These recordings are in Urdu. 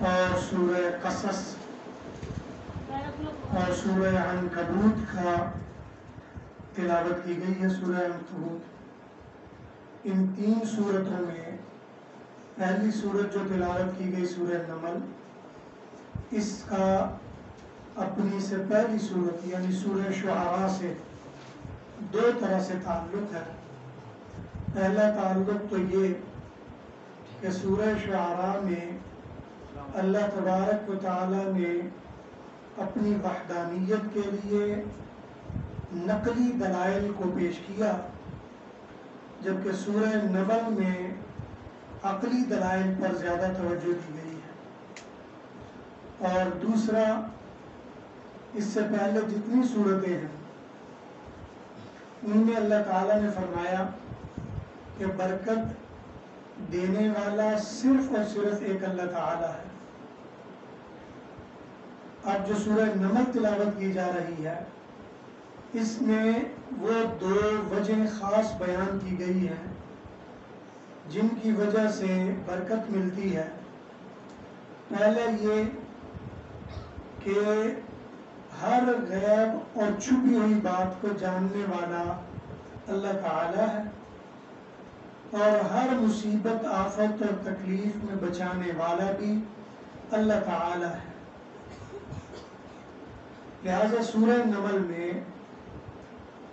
اور سورہ قصص اور سورہ عنکبوت کا تلاوت کی گئی ہے. سورہ عنکبوت ان 3 سورتوں میں پہلی سورت جو تلاوت کی گئی سورہ نمل، اس کا اپنی سے پہلی سورت یعنی سورہ شعراء سے 2 طرح سے تعلق ہے. پہلا تعلق تو یہ کہ سورہ شعراء میں اللہ تبارک و تعالی نے اپنی وحدانیت کے لیے نقلی دلائل کو پیش کیا، جبکہ سورہ نمل میں عقلی دلائل پر زیادہ توجہ دی گئی ہے. اور دوسرا، اس سے پہلے جتنی صورتیں ہیں ان میں اللہ تعالیٰ نے فرمایا کہ برکت دینے والا صرف اور صرف ایک اللہ تعالیٰ ہے. اب جو سورہ نمل تلاوت کی جا رہی ہے اس میں وہ 2 وجہ خاص بیان کی گئی ہیں جن کی وجہ سے برکت ملتی ہے. پہلے یہ کہ ہر غیب اور چھپی ہوئی بات کو جاننے والا اللہ تعالی ہے اور ہر مصیبت، آفت اور تکلیف میں بچانے والا بھی اللہ تعالی ہے. لہذا سورہ نمل میں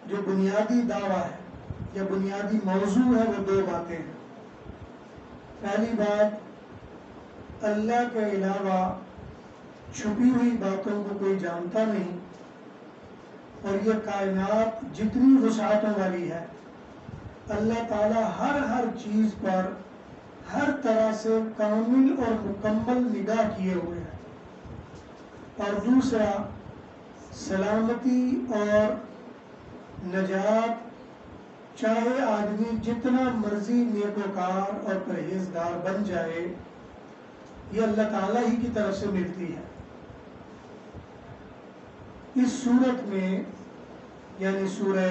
جو بنیادی دعویٰ ہے یا بنیادی موضوع ہے وہ 2 باتیں ہیں. پہلی بات، اللہ کے علاوہ چھپی ہوئی باتوں کو کوئی جانتا نہیں اور یہ کائنات جتنی وسعتوں والی ہے اللہ تعالیٰ ہر چیز پر ہر طرح سے کامل اور مکمل نگاہ کیے ہوئے ہیں. اور دوسرا، سلامتی اور نجات چاہے آدمی جتنا مرضی نیکوکار اور پرہیزگار بن جائے یہ اللہ تعالیٰ ہی کی طرف سے ملتی ہے. اس صورت میں یعنی سورہ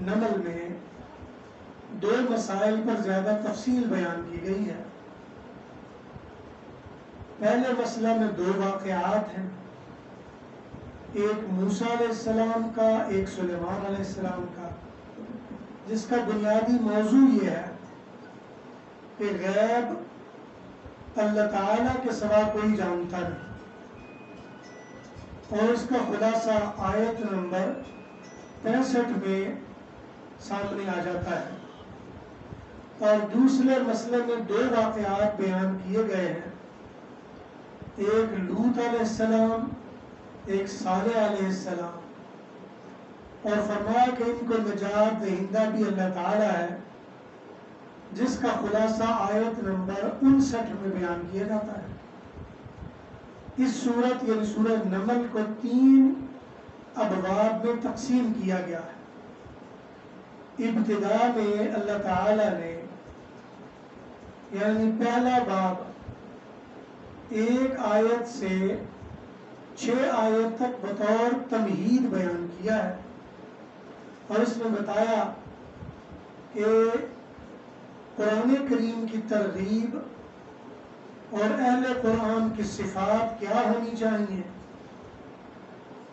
نمل میں 2 مسائل پر زیادہ تفصیل بیان کی گئی ہے. پہلے مسئلہ میں 2 واقعات ہیں، ایک موسیٰ علیہ السلام کا، ایک سلیمان علیہ السلام کا، جس کا بنیادی موضوع یہ ہے کہ غیب اللہ تعالیٰ کے سوا کوئی جانتا نہیں، اور اس کا خلاصہ آیت نمبر 65 میں سامنے آ جاتا ہے. اور دوسرے مسئلے میں 2 واقعات بیان کیے گئے ہیں، ایک لوط علیہ السلام، ایک صالح علیہ السلام، اور فرمایا کہ ان کو نجات دہندہ بھی اللہ تعالیٰ ہے، جس کا خلاصہ آیت نمبر 59 میں بیان کیا جاتا ہے. اس صورت یعنی سورہ نمل کو 3 ابواب میں تقسیم کیا گیا ہے. ابتدا میں اللہ تعالیٰ نے یعنی پہلا باب 1 آیت سے 6 آیت تک بطور تمہید بیان کیا ہے اور اس میں بتایا کہ قرآن کریم کی ترغیب اور اہل قرآن کی صفات کیا ہونی چاہیے.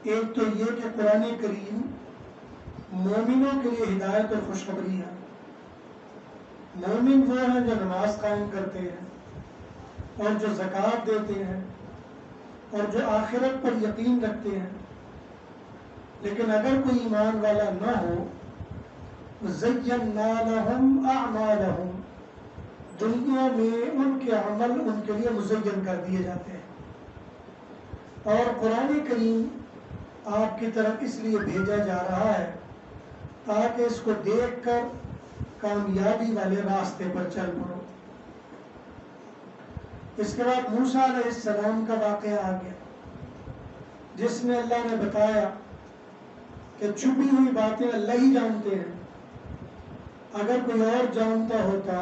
ایک تو یہ کہ قرآن کریم مومنوں کے لیے ہدایت اور خوشخبری ہے. مومن وہ ہیں جو نماز قائم کرتے ہیں اور جو زکوٰۃ دیتے ہیں اور جو آخرت پر یقین رکھتے ہیں. لیکن اگر کوئی ایمان والا نہ ہو، زَيَّنَّا لَهُمْ أَعْمَالَهُمْ، دنیا میں ان کے عمل ان کے لیے مزین کر دیے جاتے ہیں. اور قرآن کریم آپ کی طرف اس لیے بھیجا جا رہا ہے تاکہ اس کو دیکھ کر کامیابی والے راستے پر چل پڑو. اس کے بعد موسیٰ علیہ السلام کا واقعہ آ گیا جس میں اللہ نے بتایا کہ چھپی ہوئی باتیں اللہ ہی جانتے ہیں. اگر کوئی اور جانتا ہوتا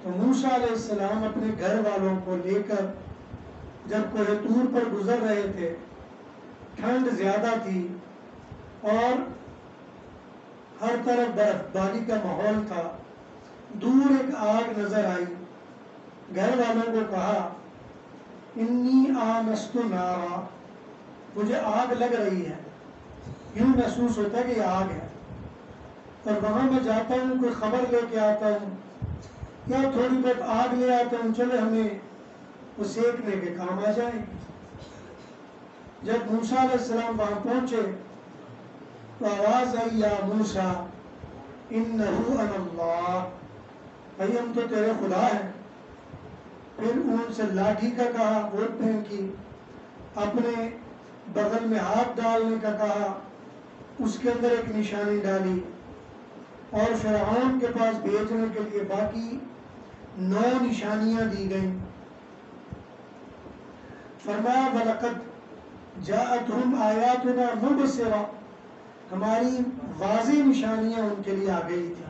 تو موسیٰ علیہ السلام اپنے گھر والوں کو لے کر جب کوہ طور پر گزر رہے تھے، ٹھنڈ زیادہ تھی اور ہر طرف برف باری کا ماحول تھا، دور ایک آگ نظر آئی. گھر والوں کو کہا انی آنست نارا، مجھے آگ لگ رہی ہے، یوں محسوس ہوتا ہے کہ یہ آگ ہے، اور وہاں میں جاتا ہوں، کوئی خبر لے کے آتا ہوں یا تھوڑی بہت آگ لے آتا ہوں، چلے ہمیں وہ سیکنے کے کام آ جائے گی۔ جب موسیٰ علیہ السلام وہاں پہنچے تو آواز آئی یا موسیٰ انہ انا اللہ، بھائی ہم تو تیرے خدا ہیں۔ پھر ان سے لاٹھی کا کہا، وہ پھینکی، اپنے بغل میں ہاتھ ڈالنے کا کہا، اس کے اندر ایک نشانی ڈالی، اور فرعون کے پاس بھیجنے کے لیے باقی 9 نشانیاں دی گئیں۔ فرمایا وَلَقَدْ جَاءَتْهُمْ آیَاتُنَا مُبْصِرَةً، ہماری واضح نشانیاں ان کے لیے آ گئی تھی۔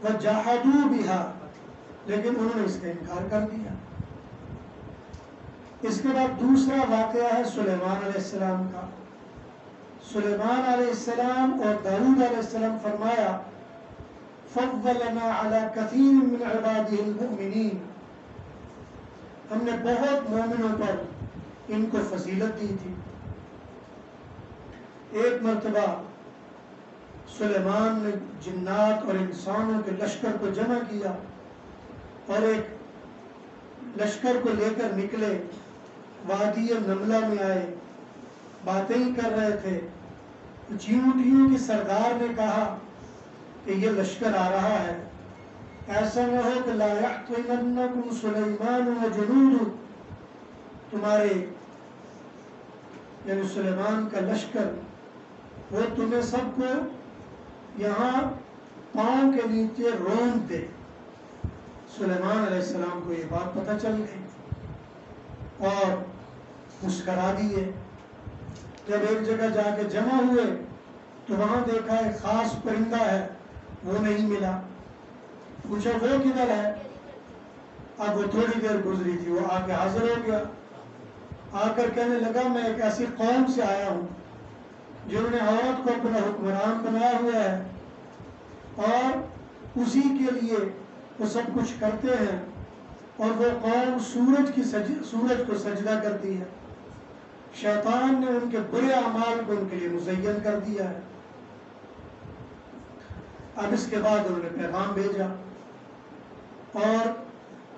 وَجَحَدُوا بِهَا، لیکن انہوں نے اس کا انکار کر دیا۔ اس کے بعد دوسرا واقعہ ہے سلیمان علیہ السلام کا۔ سلیمان علیہ السلام اور داؤد علیہ السلام فرمایا فضلنا علی کثیر من عباده المؤمنین، ہم نے بہت مومنوں پر ان کو فضیلت دی تھی۔ ایک مرتبہ سلیمان نے جنات اور انسانوں کے لشکر کو جمع کیا اور ایک لشکر کو لے کر نکلے، وادی نملہ میں آئے، باتیں ہی کر رہے تھے۔ چیونٹیوں کی سردار نے کہا کہ یہ لشکر آ رہا ہے، ایسا نہ ہو کہ لا یحطمنکم سلیمان وجنودہ، تمہارے یعنی سلیمان کا لشکر وہ تمہیں سب کو یہاں پاؤں کے نیچے روند دے۔ سلیمان علیہ السلام کو یہ بات پتہ چل گئی اور مسکرا دیے۔ جب ایک جگہ جا کے جمع ہوئے تو وہاں دیکھا ایک خاص پرندہ ہے، وہ نہیں ملا۔ پوچھا وہ کدھر ہے؟ اب وہ تھوڑی دیر گزری تھی، وہ آ کے حاضر ہو گیا، آ کر کہنے لگا میں ایک ایسی قوم سے آیا ہوں جنہوں نے عورت کو اپنا حکمران بنایا ہوا ہے اور اسی کے لیے وہ سب کچھ کرتے ہیں، اور وہ قوم سورج کو سجدہ کرتی ہے۔ شیطان نے ان کے برے اعمال کو ان کے لیے مزین کر دیا ہے۔ اب اس کے بعد انہوں نے پیغام بھیجا اور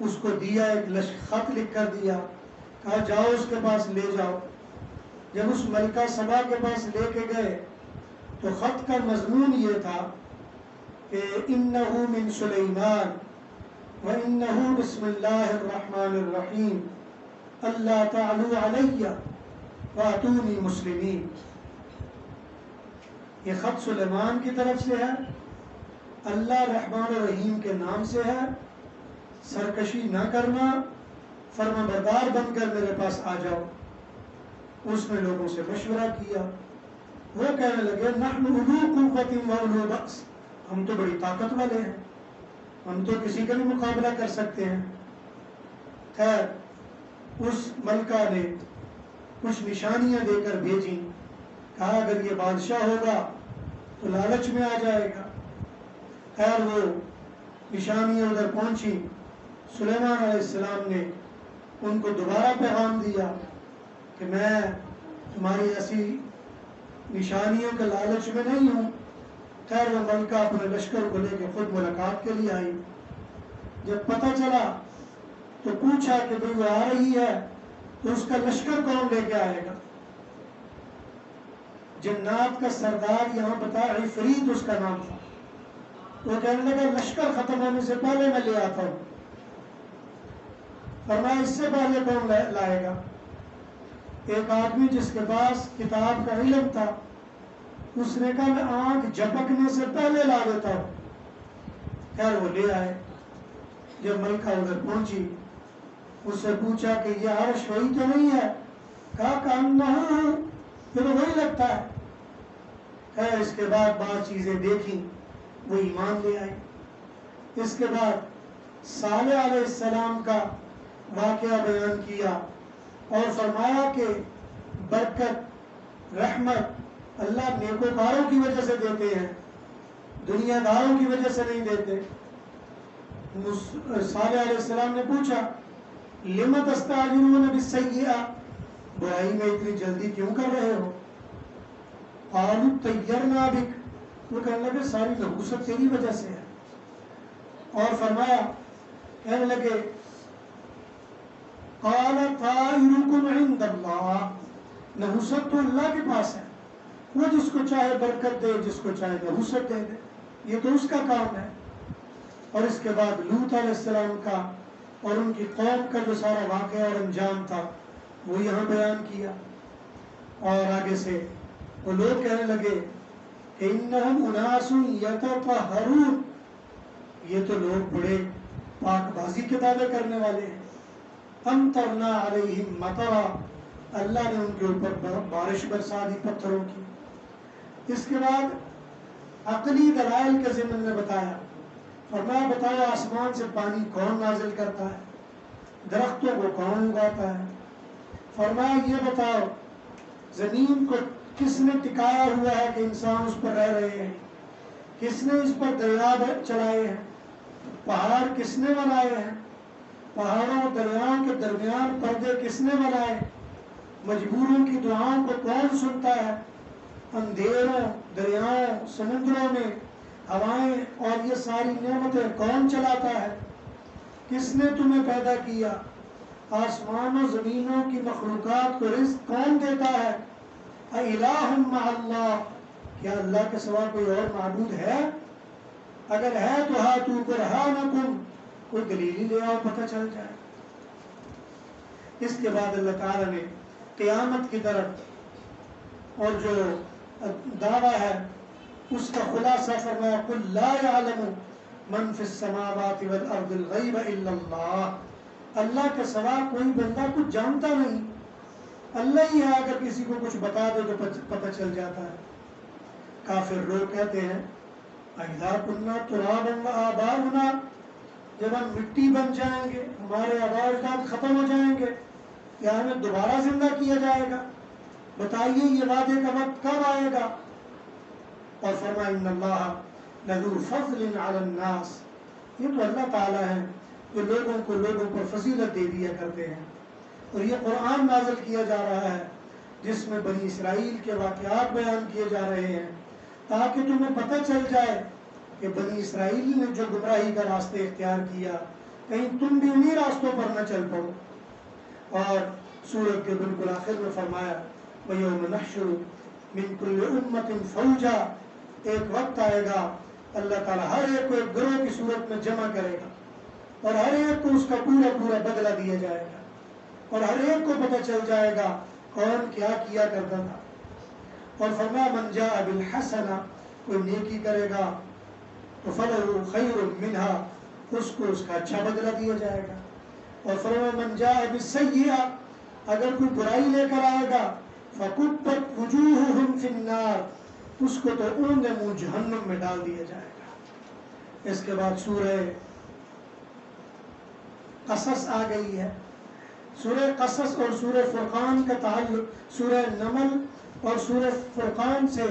اس کو دیا، ایک خط لکھ کر دیا، کہا جاؤ اس کے پاس لے جاؤ۔ جب اس ملکہ سبا کے پاس لے کے گئے تو خط کا مضمون یہ تھا کہ انہ من سلیمان وانہ بسم اللہ الرحمن الرحیم اللہ تعالی علیہ واتونی مسلمین۔ یہ خط سلیمان کی طرف سے ہے، اللہ رحمان الرحیم کے نام سے ہے، سرکشی نہ کرنا، فرما بردار بن کر میرے پاس آ جاؤ۔ اس نے لوگوں سے مشورہ کیا، وہ کہنے لگے نحن اولو قوت و اولو بأس، ہم تو بڑی طاقت والے ہیں، ہم تو کسی کا بھی مقابلہ کر سکتے ہیں۔ خیر اس ملکہ نے کچھ نشانیاں دے کر بھیجی، کہا اگر یہ بادشاہ ہوگا تو لالچ میں آ جائے گا۔ خیر وہ نشانیاں ادھر پہنچی، سلیمان علیہ السلام نے ان کو دوبارہ پیغام دیا کہ میں تمہاری ایسی نشانیوں کے لالچ میں نہیں ہوں۔ خیر وہ ملکہ اپنے لشکر کو لے کے خود ملاقات کے لیے آئی۔ جب پتہ چلا تو پوچھا کہ بھئی وہ آ رہی ہے تو اس کا لشکر کون لے کے آئے گا؟ جنات کا سردار یہاں بتا، عفریت اس کا نام تھا۔ وہ کہنے لگا لشکر ختم ہونے سے پہلے میں لے آتا ہوں۔ فرمایا اس سے پہلے کون لائے گا؟ ایک آدمی جس کے پاس کتاب کا علم تھا، اس نے کہا میں آنکھ جھپکنے سے پہلے لا دیتا ہوں۔ خیر وہ لے آئے۔ جب ملکہ ادھر پہنچی اس سے پوچھا کہ یہ عرش وہی تو نہیں ہے؟ کہا کانہ یہ تو وہی لگتا ہے۔ خیر اس کے بعد بعض چیزیں دیکھی، وہ ایمان لے آئے۔ اس کے بعد صالح علیہ السلام کا واقعہ بیان کیا اور فرمایا کہ برکت رحمت اللہ نیکوکاروں کی وجہ سے دیتے ہیں، دنیا داروں کی وجہ سے نہیں دیتے۔ صالح علیہ السلام نے پوچھا لم تستعجلون بالسیئہ، برائی میں اتنی جلدی کیوں کر رہے ہو؟ قالوا طیرنا بک، وہ کہنے لگے ساری نحوست تیری وجہ سے ہے. اور فرمایا، کہنے لگے قال طائرکم عند اللہ، نحوست تو اللہ کے پاس ہے، وہ جس کو چاہے برکت دے، جس کو چاہے نحوست دے دے، یہ تو اس کا کام ہے. اور اس کے بعد لوط علیہ السلام کا اور ان کی قوم کا جو سارا واقعہ اور انجام تھا وہ یہاں بیان کیا. اور آگے سے وہ لوگ کہنے لگے کہ انہم اناس یتطہرون، یہ تو لوگ بڑے پاک بازی کتابیں کرنے والے ہیں. امطرنا علیہم مطرا، اللہ نے ان کے اوپر بارش برسا دی پتھروں کی. اس کے بعد عقلی دلائل کے ضمن میں بتایا، فرمایا بتاؤ آسمان سے پانی کون نازل کرتا ہے، درختوں کو کون اگاتا ہے. فرمایا یہ بتاؤ زمین کو کس نے ٹکایا ہوا ہے کہ انسان اس پر رہ رہے ہیں، کس نے اس پر دریا چلائے ہیں، پہاڑ کس نے بنائے ہیں، پہاڑوں اور دریاؤں کے درمیان پردے کس نے بنائے، مجبوروں کی دعاؤں کو کون سنتا ہے، اندھیروں دریاؤں سمندروں میں ہوائیں اور یہ ساری نعمتیں کون چلاتا ہے، کس نے تمہیں پیدا کیا، آسمان و زمینوں کی مخلوقات کو رزق کون دیتا ہے، اِلٰہٌ مع اللہ، کیا اللہ کے سوا کوئی اور معبود ہے؟ اگر ہے تو ہاتوا برہانکم، کوئی دلیل ہی لے آؤ پتہ چل جائے. اس کے بعد اللہ تعالیٰ نے قیامت کی طرف اور جو دعویٰ ہے اس کا خلاصہ فرمایا، قل لا يعلم من فی السماوات والارض الغیب الا اللہ، اللہ کے سوا کوئی بندہ کچھ جانتا نہیں، اللہ ہی ہے، اگر کسی کو کچھ بتا دے تو پتہ چل جاتا ہے. کافر لوگ کہتے ہیں اذا كنا ترابا وآباؤنا، جب ہم مٹی بن جائیں گے، ہمارے آباء و اجداد ختم ہو جائیں گے، کیا ہمیں دوبارہ زندہ کیا جائے گا؟ بتائیے یہ وعدے کا وقت کب آئے گا؟ اور فرمایا ان اللہ لذو فضل علی الناس، یہ تو اللہ تعالیٰ ہے جو لوگوں پر فضیلت دے دیا کرتے ہیں. اور یہ قرآن نازل کیا جا رہا ہے جس میں بنی اسرائیل کے واقعات بیان کیے جا رہے ہیں تاکہ تمہیں پتہ چل جائے کہ بنی اسرائیل نے جو گمراہی کا راستہ اختیار کیا کہیں تم بھی انہی راستوں پر نہ چل پڑو. اور سورت کے بالکل آخر میں فرمایا وَيَوْمَ نَحْشُرُ مِنْ كُلِّ أُمَّةٍ فَوْجًا، ایک وقت آئے گا اللہ تعالیٰ ہر ایک کو ایک گروہ کی صورت میں جمع کرے گا اور ہر ایک کو اس کا پورا پورا بدلہ دیا جائے گا اور ہر ایک کو پتہ چل جائے گا کون کیا کیا کرتا تھا. اور فرمایا من جاء بالحسنہ، کوئی نیکی کرے گا تو فلہ خیر منہا، اس کو اس کا اچھا بدلہ دیا جائے گا. اور فرمایا من جاء بالسیئہ، اگر کوئی برائی لے کر آئے گا فکبت وجوہہم فی النار، اس کو تو اونگے منہ جہنم میں ڈال دیا جائے گا. اس کے بعد سورہ قصص آ گئی ہے. سورہ قصص اور سورہ فرقان کا تعلق، سورہ نمل اور سورہ فرقان سے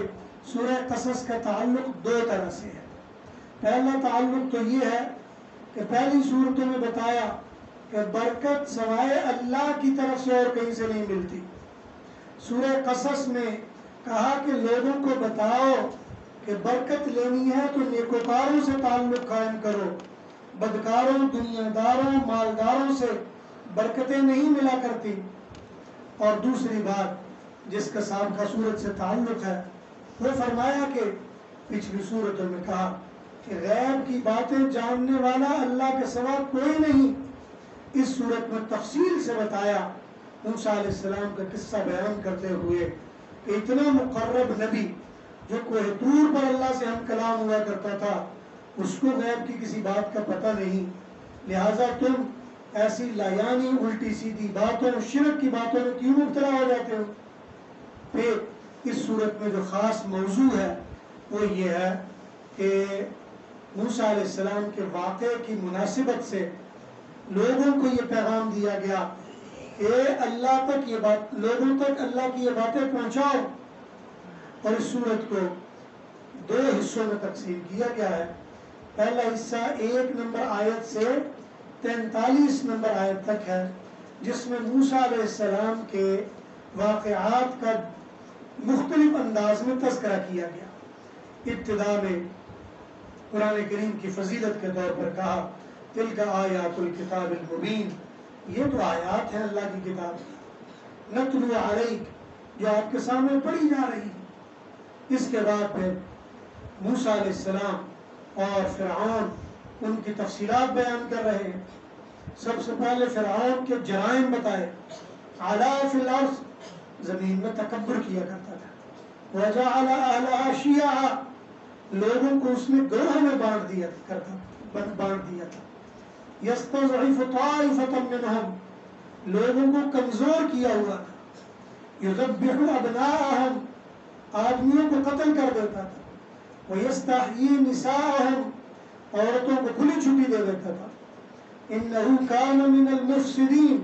سورہ قصص کا تعلق دو طرح سے ہے. پہلا تعلق تو یہ ہے کہ پہلی صورتوں میں بتایا کہ برکت سوائے اللہ کی طرف سے اور کہیں سے نہیں ملتی. سورہ قصص میں کہا کہ لوگوں کو بتاؤ کہ برکت لینی ہے تو نیکوکاروں سے تعلق قائم کرو، بدکاروں دنیا داروں مالداروں سے برکتیں نہیں ملا کرتی. اور دوسری بات جس کا سابقہ صورت سے تعلق ہے وہ فرمایا کہ پچھلی صورتوں میں کہا کہ غیب کی باتیں جاننے والا اللہ کے سوا کوئی نہیں. اس صورت میں تفصیل سے بتایا موسیٰ علیہ السلام کا قصہ بیان کرتے ہوئے کہ اتنا مقرب نبی جو کوہ طور پر اللہ سے ہم کلام ہوا کرتا تھا اس کو غیب کی کسی بات کا پتہ نہیں، لہٰذا تم ایسی لایانی الٹی سیدھی باتوں شرک کی باتوں میں کیوں مبتلا ہو جاتے ہو. پھر اس صورت میں جو خاص موضوع ہے وہ یہ ہے کہ موسیٰ علیہ السلام کے واقعے کی مناسبت سے لوگوں کو یہ پیغام دیا گیا کہ اللہ تک یہ بات، لوگوں تک اللہ کی یہ باتیں پہنچاؤ. اور اس صورت کو دو حصوں میں تقسیم کیا گیا ہے. پہلا حصہ 1 نمبر آیت سے 43 نمبر آیت تک ہے، جس میں موسیٰ علیہ السلام کے واقعات کا مختلف انداز میں تذکرہ کیا گیا۔ ابتدا میں قرآن کریم کی فضیلت کے طور پر کہا تلک آیات الکتاب المبین، یہ تو آیات ہیں اللہ کی کتاب کی، نتلو علیک، جو آپ کے سامنے پڑھی جا رہی ہے۔ اس کے بعد پھر موسیٰ علیہ السلام اور فرعون ان کی تفصیلات بیان کر رہے ہیں۔ سب سے پہلے فرعون کے جرائم بتائے، علا فی الارض، زمین میں تکبر کیا کرتا تھا، وجعل اہلہا شیعا، لوگوں کو اس نے گروہوں میں بانٹ دیا تھا، یستضعف طائفۃ منہم، لوگوں کو کمزور کیا ہوا تھا، یذبح ابناءہم، آدمیوں کو قتل کر دیتا تھا، ویستحیی نساءہم، عورتوں کو کھلی چھپی دے دیتا تھا، انہ کان من المفسدین،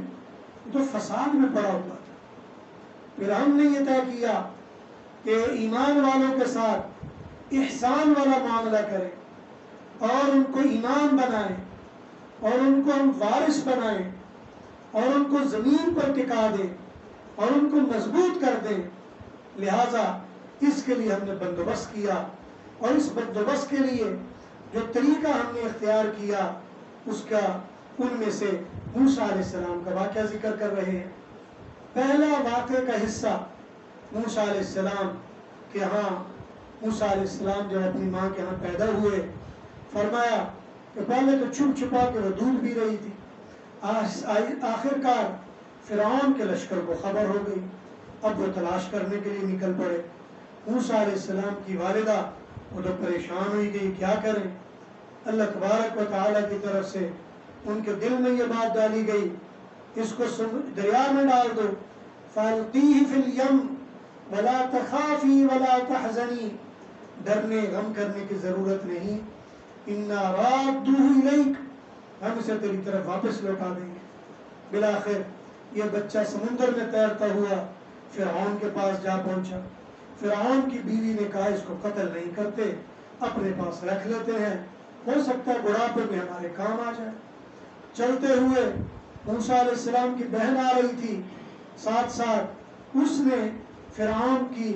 تو فساد میں پڑا ہوا تھا۔ پھر ہم نے یہ طے کیا کہ ایمان والوں کے ساتھ احسان والا معاملہ کریں اور ان کو ایمان بنائیں اور ان کو ہم وارث بنائیں اور ان کو زمین پر ٹکا دیں اور ان کو مضبوط کر دیں، لہٰذا اس کے لیے ہم نے بندوبست کیا، اور اس بندوبست کے لیے جو طریقہ ہم نے اختیار کیا اس کا ان میں سے موسیٰ علیہ السلام کا واقعہ ذکر کر رہے ہیں۔ پہلا واقعے کا حصہ موسیٰ علیہ السلام کے ہاں، موسیٰ علیہ السلام جب اپنی ماں کے ہاں پیدا ہوئے، فرمایا کہ پہلے تو چھپ چھپا کے وہ دودھ پی رہی تھی، آخر کار فرعون کے لشکر کو خبر ہو گئی، اب وہ تلاش کرنے کے لیے نکل پڑے۔ موسیٰ علیہ السلام کی والدہ وہ تو پریشان ہوئی گئی، کیا کریں؟ اللہ تبارک و تعالیٰ کی طرف سے ان کے دل میں یہ بات ڈالی گئی، اس کو دریا میں ڈال دو، فَالْقِيهِ فِي الْيَمِّ وَلَا تَخَافِي وَلَا تَحْزَنِي، ڈرنے غم کرنے کی ضرورت نہیں، إِنَّا رَادُّوهُ إِلَيْكَ، ہم اسے تیری طرف واپس لوٹا دیں گے۔ بالآخر یہ بچہ سمندر میں تیرتا ہوا فرعون کے پاس جا پہنچا۔ فرعون کی بیوی نے کہا اس کو قتل نہیں کرتے، اپنے پاس رکھ لیتے ہیں، ہو سکتا ہے بڑھاپے میں ہمارے کام آ جائے۔ چلتے ہوئے موسیٰ علیہ السلام کی بہن آ رہی تھی، ساتھ ساتھ اس نے فرعون کی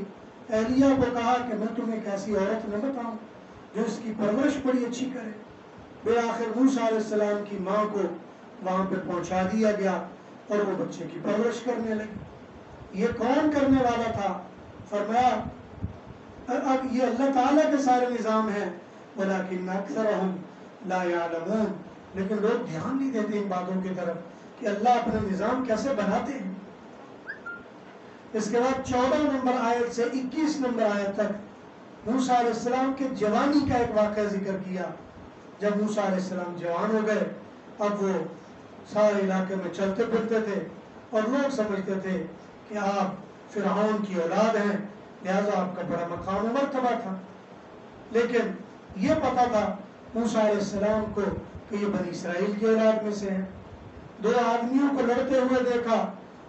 اہلیہ کو کہا کہ میں تمہیں ایک ایسی عورت نہ بتاؤں جو اس کی پرورش بڑی اچھی کرے۔ بالآخر موسیٰ علیہ السلام کی ماں کو وہاں پہ پہنچا دیا گیا اور وہ بچے کی پرورش کرنے لگی۔ یہ کون کرنے والا تھا؟ فرمایا اب یہ اللہ تعالیٰ کے سارے نظام ہیں، وَلَكِنَّ أَكْثَرَهُمْ لَا يَعْلَمُونَ، لیکن لوگ دھیان نہیں دیتے ان باتوں کی طرف کہ اللہ اپنے نظام کیسے بناتے ہیں۔ اس کے بعد 14 نمبر آیت سے 21 نمبر آیت تک موسیٰ علیہ السلام کے جوانی کا ایک واقعہ ذکر کیا۔ جب موسیٰ علیہ السلام جوان ہو گئے، اب وہ سارے علاقے میں چلتے پھرتے تھے اور لوگ سمجھتے تھے کہ آپ فرعون کی اولاد ہیں، لہذا آپ کا بڑا مقام و مرتبہ تھا۔ لیکن یہ پتا تھا موسیٰ علیہ السلام کو کہ یہ بنی اسرائیل کی اولاد میں سے ہیں۔ دو آدمیوں کو لڑتے ہوئے دیکھا،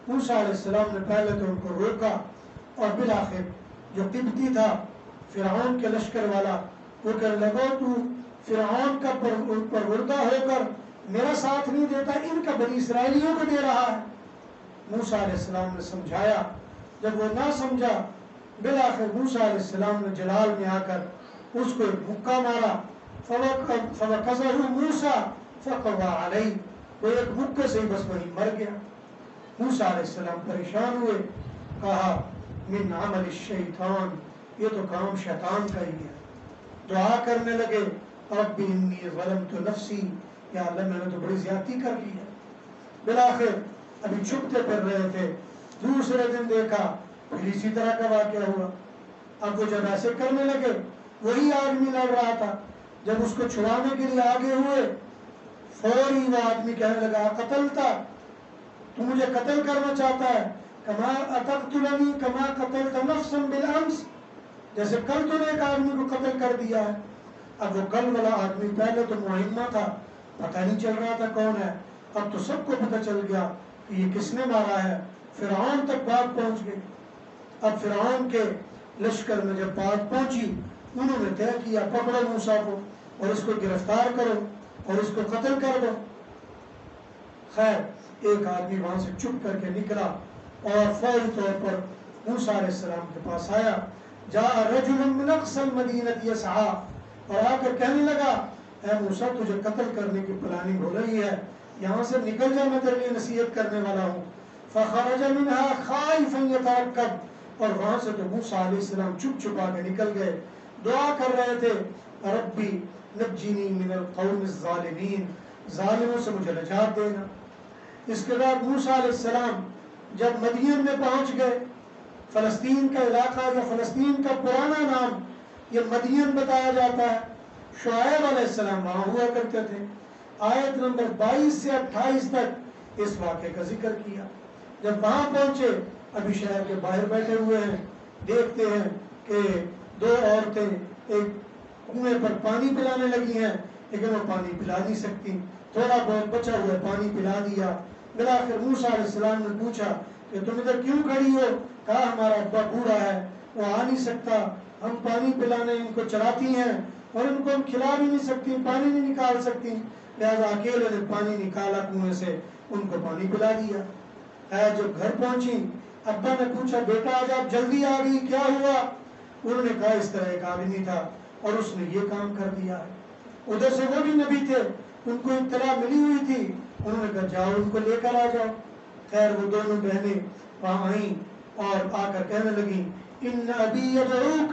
موسیٰ علیہ السلام نے پہلے تو ان کو روکا اور بالآخر جو قبطی تھا فرعون کے لشکر والا، وہ کہنے لگا تو فرعون کا پروردہ ہو کر میرا ساتھ نہیں دیتا، ان کا بنی اسرائیلیوں کو دے رہا ہے۔ موسیٰ علیہ السلام نے سمجھایا، جب وہ نہ سمجھا بالآخر موسیٰ علیہ السلام نے جلال میں آ کر اس کو ایک مکہ مارا، فَوَقَذَهُ مُوسَى فَقَضَى عَلَيْهِ، وہ ایک مکے سے ہی بس وہی مر گیا۔ موسیٰ علیہ السلام پریشان ہوئے، کہا من عمل الشیطان، یہ تو کام شیطان کا ہی ہے۔ دعا کرنے لگے رب انی ظلمت نفسی، یا اللہ میں نے تو بڑی زیادتی کر لی ہے۔ بالآخر ابھی چھپتے پھر رہے تھے، دوسرے دن دیکھا پھر اسی طرح کا واقعہ ہوا۔ اب وہ جب ایسے کرنے لگے، وہی آدمی لڑ رہا تھا، جب اس کو چھڑانے کے لیے آگے ہوئے فوری وہ آدمی کہنے لگا قتلتا، تو مجھے قتل کرنا چاہتا ہے، کما اتقتلنی کما قتلت نفسا بالامس، جیسے کل تو نے ایک آدمی کو قتل کر دیا ہے۔ اب وہ کل والا آدمی پہلے تو معمہ تھا، پتہ نہیں چل رہا تھا کون ہے، اب تو سب کو پتہ چل گیا کہ یہ کس نے مارا ہے۔ فرعون تک بات پہنچ گئی۔ اب فرعون کے لشکر میں جب بات پہنچی، انہوں نے طے کیا پکڑو موسیٰ کو اور اس کو گرفتار کرو اور اس کو قتل کر دو۔ خیر ایک آدمی وہاں سے چپ کر کے نکلا اور فوری طور پر موسیٰ علیہ السلام کے پاس آیا. جاء رجل من اقصى المدینہ یسعی، اور آ کر کہنے لگا اے موسیٰ تجھے قتل کرنے کی پلاننگ ہو رہی ہے، یہاں سے نکل جا، میں تیرے لیے نصیحت کرنے والا ہوں. فخرج منها خائفا يترقب، اور وہاں سے تو موسیٰ علیہ السلام چپ چھپا کے نکل گئے، دعا کر رہے تھے ربی نجنی من القوم الظالمین، ظالموں سے مجھے نجات دینا. اس کے بعد موسیٰ علیہ السلام جب مدین میں پہنچ گئے، فلسطین کا علاقہ یا فلسطین کا پرانا نام یہ مدین بتایا جاتا ہے. شعیب علیہ السلام وہاں ہوا کرتے تھے. آیت نمبر 22 سے 28 تک اس واقعے کا ذکر کیا. جب وہاں پہنچے ابھی شہر کے باہر بیٹھے ہوئے ہیں، دیکھتے ہیں کہ دو عورتیں ایک کنویں پر پانی پلانے لگی ہیں، لیکن وہ پانی پلا نہیں سکتی، تھوڑا بہت بچا ہوا پانی پلا دیا. بلاخر موسیٰ علیہ السلام نے پوچھا کہ تم ادھر کیوں کھڑی ہو؟ کہا ہمارا ابا بوڑھا ہے، وہ آ نہیں سکتا، ہم پانی پلانے ان کو چلاتی ہیں اور ان کو ہم کھلا بھی نہیں سکتی، پانی نہیں نکال سکتی، لہذا اکیلے نے پانی نکالا کنویں سے، ان کو پانی پلا دیا. جب گھر پہنچی ابا نے پوچھا بیٹا آج آپ جلدی آ گئی، کیا ہوا؟ انہوں نے کہا اس طرح ایک آدمی تھا اور اس نے یہ کام کر دیا ہے. ادھر سے وہ بھی نبی تھے، ان کو اطلاع ملی ہوئی تھی، انہوں نے کہا جاؤ ان کو لے کر آ جاؤ. خیر وہ دونوں بہنیں وہاں آئیں اور آ کر کہنے لگی ان ابی یدعوک،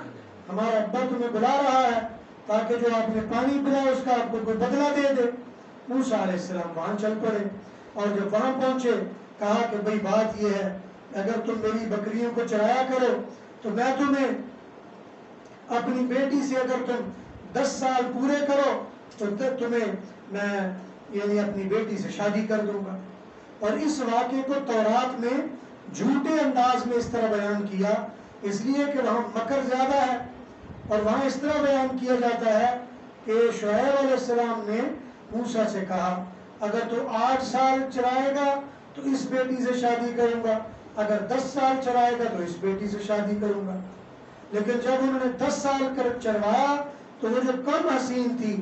ہمارا ابا تمہیں بلا رہا ہے تاکہ جو آپ نے پانی پلایا اس کا آپ کو کوئی بدلہ دے دے. موسیٰ علیہ السلام وہاں چل پڑے اور جب وہاں پہنچے کہا کہ بھئی بات یہ ہے اگر تم میری بکریوں کو چرایا کرو تو میں تمہیں اپنی بیٹی سے، اگر تم 10 سال پورے کرو تو تمہیں میں یعنی اپنی بیٹی سے شادی کر دوں گا. اور اس واقعے کو تورات میں جھوٹے انداز میں اس طرح بیان کیا، اس لیے کہ وہاں مکر زیادہ ہے، اور وہاں اس طرح بیان کیا جاتا ہے کہ شعیب علیہ السلام نے موسیٰ سے کہا اگر تو 8 سال چرائے گا تو اس بیٹی سے شادی کروں گا، اگر 10 سال چرائے گا تو اس بیٹی سے شادی کروں گا. لیکن جب انہوں نے 10 سال چروایا تو وہ جو کم حسین تھی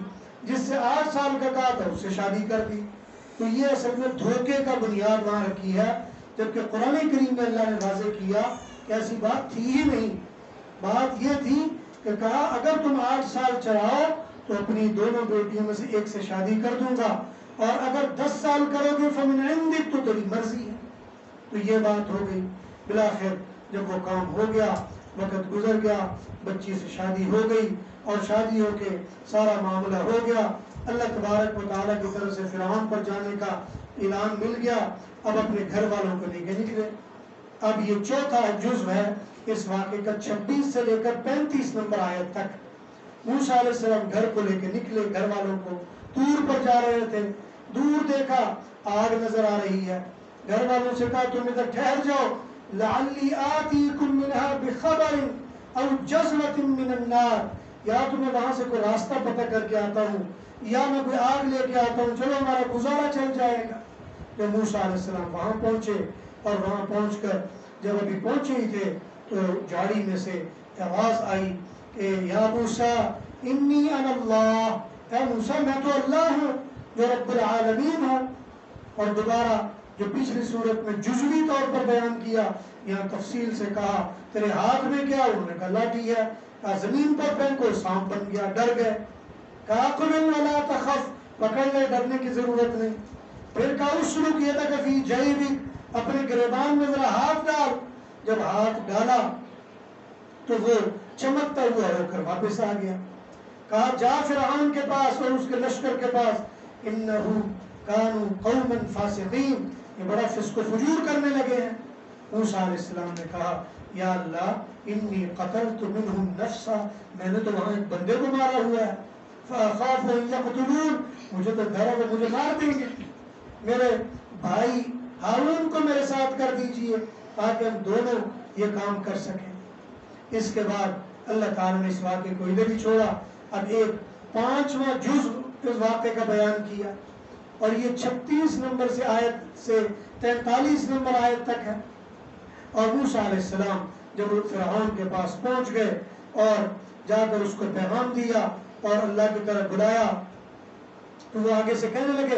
جس سے 8 سال کا کہا تھا اس سے شادی کر دی. تو یہ اصل میں دھوکے کا بنیاد وہاں رکھی ہے، جبکہ قرآن کریم میں اللہ نے واضح کیا کہ ایسی بات تھی ہی نہیں. بات یہ تھی کہ کہا اگر تم 8 سال چراؤ تو اپنی دونوں بیٹیوں میں سے ایک سے شادی کر دوں گا، اور اگر 10 سال کرو گے فمن عندک تو تیری مرضی ہے. تو یہ بات ہو گئی. بلاخر جب وہ کام ہو گیا، وقت گزر گیا، بچی سے شادی ہو گئی اور شادی ہو کے سارا معاملہ ہو گیا. اللہ تبارک و تعالیٰ کی طرف سے فرعون پر جانے کا اعلان مل گیا. اب اپنے گھر والوں کو لے کے نکلے. اب یہ چوتھا جزو ہے اس واقعے کا، 26 سے لے کر 35 نمبر آیت تک. موسیٰ علیہ السلام گھر کو لے کے نکلے، گھر والوں کو طور پر جا رہے تھے. دور دیکھا آگ نظر آ رہی ہے. گھر والوں سے کہا تم ادھر ٹھہر جاؤ، لعلی آتیکم منہا بخبر او جزوة من النار، یا تمہیں وہاں سے کوئی راستہ پتہ کر کے آتا ہوں یا میں کوئی آگ لے کے آتا ہوں، چلو ہمارا گزارا چل جائے گا. جب موسیٰ علیہ السلام وہاں پہنچے اور وہاں پہنچ کر جب ابھی پہنچے ہی تھے تو جھاڑی میں سے آواز آئی کہ یا موسیٰ انی انا اللہ، اے موسیٰ میں تو اللہ ہوں جو رب العالمین ہوں. اور دوبارہ جو پچھلی صورت میں جزوی طور پر بیان کیا، یہاں تفصیل سے کہا تیرے ہاتھ میں کیا؟ انہوں نے کہا لاٹھی ہے. کہا زمین پر پھینکو، سانپ بن گیا، ڈر گئے. کہا قبل ولا تخف، پکڑ لے، ڈرنے کی ضرورت نہیں. پھر کہا اسلک یدک فی جیبک، اپنے گریبان میں ذرا ہاتھ ڈال. جب ہاتھ ڈالا تو وہ چمکتا ہوا ہو کر واپس آ گیا. کہا جا فرعون کے پاس اور اس کے لشکر کے پاس، انہو کانوا قوما فاسقین، یہ بڑا فسق و فجور کرنے لگے ہیں. موسیٰ علیہ السلام نے کہا یا اللہ انی قتلت منہم نفسا، میں نے تو وہاں ایک بندے کو مارا ہوا ہے. فاخاف ان یقتلون، مجھے تو ڈر ہے وہ مجھے مار دیں گے. میرے بھائی ہارون کو میرے ساتھ کر دیجئے تاکہ ہم دونوں یہ کام کر سکیں. اس کے بعد اللہ تعالیٰ نے اس واقعے کو ادھر ہی چھوڑا. اب ایک 5واں جزء اس واقعے کا بیان کیا، اور یہ 36 نمبر سے آیت سے 43 نمبر آیت تک ہے. اور موسیٰ علیہ السلام جب فرعون کے پاس پہنچ گئے اور جا کر اس کو پیغام دیا اور اللہ کی طرف بلایا تو وہ آگے سے کہنے لگے